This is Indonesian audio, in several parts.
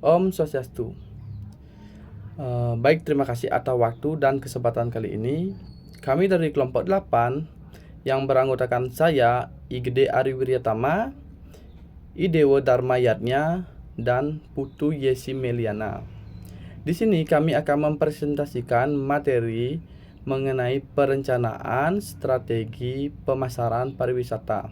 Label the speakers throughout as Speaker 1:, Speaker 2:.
Speaker 1: Om Swastiastu. Baik, terima kasih atas waktu dan kesempatan kali ini. Kami dari kelompok 8 yang beranggotakan saya, Igede Ari Wiryatama, Idewo Dharmayatnya, dan Putu Yesi Meliana. Di sini kami akan mempresentasikan materi mengenai perencanaan strategi pemasaran pariwisata.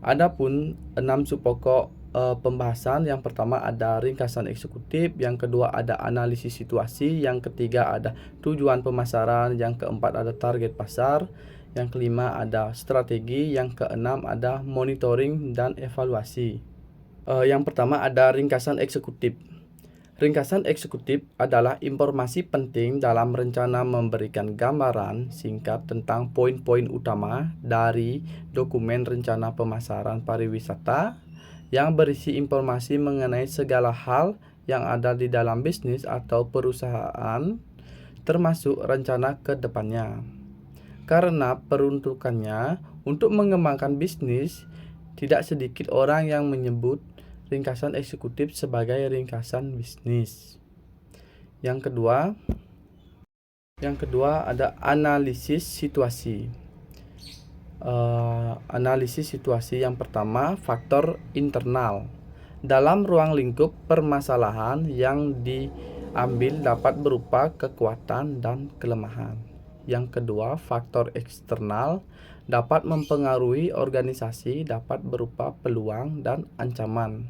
Speaker 1: Adapun 6 subpokok pembahasan. Yang pertama ada ringkasan eksekutif, yang kedua ada analisis situasi, yang ketiga ada tujuan pemasaran, yang keempat ada target pasar, yang kelima ada strategi, yang keenam ada monitoring dan evaluasi. Yang pertama ada ringkasan eksekutif. Ringkasan eksekutif adalah informasi penting dalam rencana memberikan gambaran singkat tentang poin-poin utama dari dokumen rencana pemasaran pariwisata yang berisi informasi mengenai segala hal yang ada di dalam bisnis atau perusahaan, termasuk rencana ke depannya. Karena peruntukannya untuk mengembangkan bisnis, tidak sedikit orang yang menyebut ringkasan eksekutif sebagai ringkasan bisnis. Yang kedua ada analisis situasi. Analisis situasi yang pertama, faktor internal. Dalam ruang lingkup permasalahan yang diambil dapat berupa kekuatan dan kelemahan. Yang kedua, faktor eksternal dapat mempengaruhi organisasi, dapat berupa peluang dan ancaman.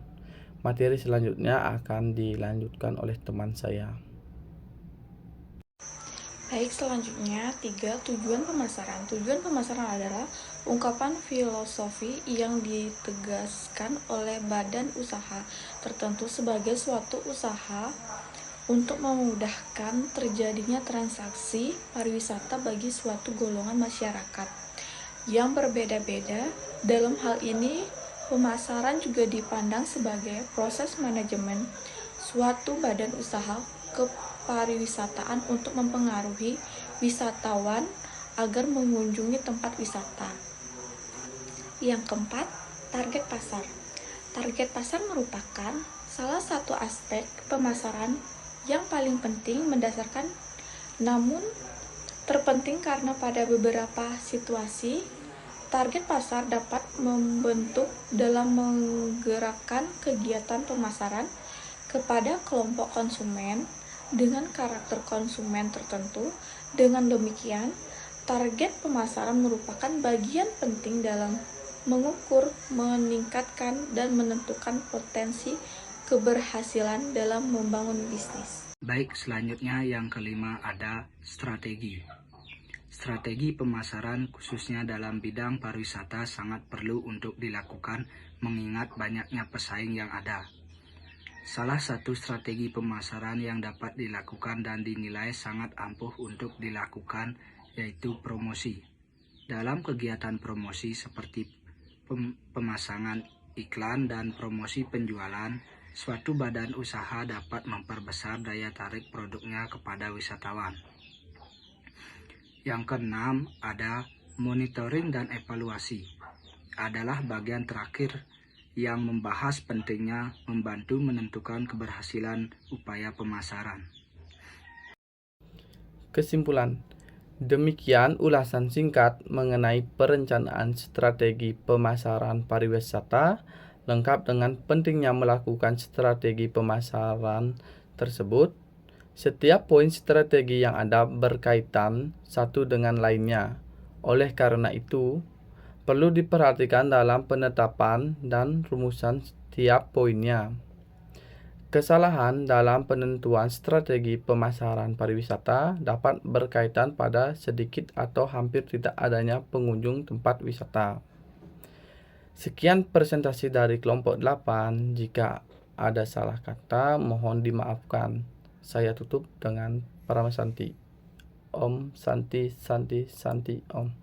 Speaker 1: Materi selanjutnya akan dilanjutkan oleh teman saya.
Speaker 2: Baik, selanjutnya 3. Tujuan pemasaran. Tujuan pemasaran adalah ungkapan filosofi yang ditegaskan oleh badan usaha tertentu sebagai suatu usaha untuk memudahkan terjadinya transaksi pariwisata bagi suatu golongan masyarakat yang berbeda-beda. Dalam hal ini, pemasaran juga dipandang sebagai proses manajemen suatu badan usaha kepariwisataan untuk mempengaruhi wisatawan agar mengunjungi tempat wisata. Yang keempat, target pasar. Target pasar merupakan salah satu aspek pemasaran yang paling penting mendasarkan, namun terpenting karena pada beberapa situasi target pasar dapat membentuk dalam menggerakkan kegiatan pemasaran kepada kelompok konsumen dengan karakter konsumen tertentu. Dengan demikian, target pemasaran merupakan bagian penting dalam mengukur, meningkatkan, dan menentukan potensi keberhasilan dalam membangun bisnis.
Speaker 3: Baik, selanjutnya yang kelima ada strategi. Strategi pemasaran khususnya dalam bidang pariwisata sangat perlu untuk dilakukan mengingat banyaknya pesaing yang ada. Salah satu strategi pemasaran yang dapat dilakukan dan dinilai sangat ampuh untuk dilakukan yaitu promosi. Dalam kegiatan promosi seperti pemasangan iklan dan promosi penjualan, suatu badan usaha dapat memperbesar daya tarik produknya kepada wisatawan. Yang keenam ada monitoring dan evaluasi. Adalah bagian terakhir yang membahas pentingnya membantu menentukan keberhasilan upaya pemasaran.
Speaker 1: Kesimpulan. Demikian ulasan singkat mengenai perencanaan strategi pemasaran pariwisata, lengkap dengan pentingnya melakukan strategi pemasaran tersebut. Setiap poin strategi yang ada berkaitan satu dengan lainnya. Oleh karena itu, perlu diperhatikan dalam penetapan dan rumusan setiap poinnya. Kesalahan dalam penentuan strategi pemasaran pariwisata dapat berkaitan pada sedikit atau hampir tidak adanya pengunjung tempat wisata. Sekian presentasi dari kelompok 8. Jika ada salah kata, mohon dimaafkan. Saya tutup dengan Paramasanti. Om Santi Santi Santi Om.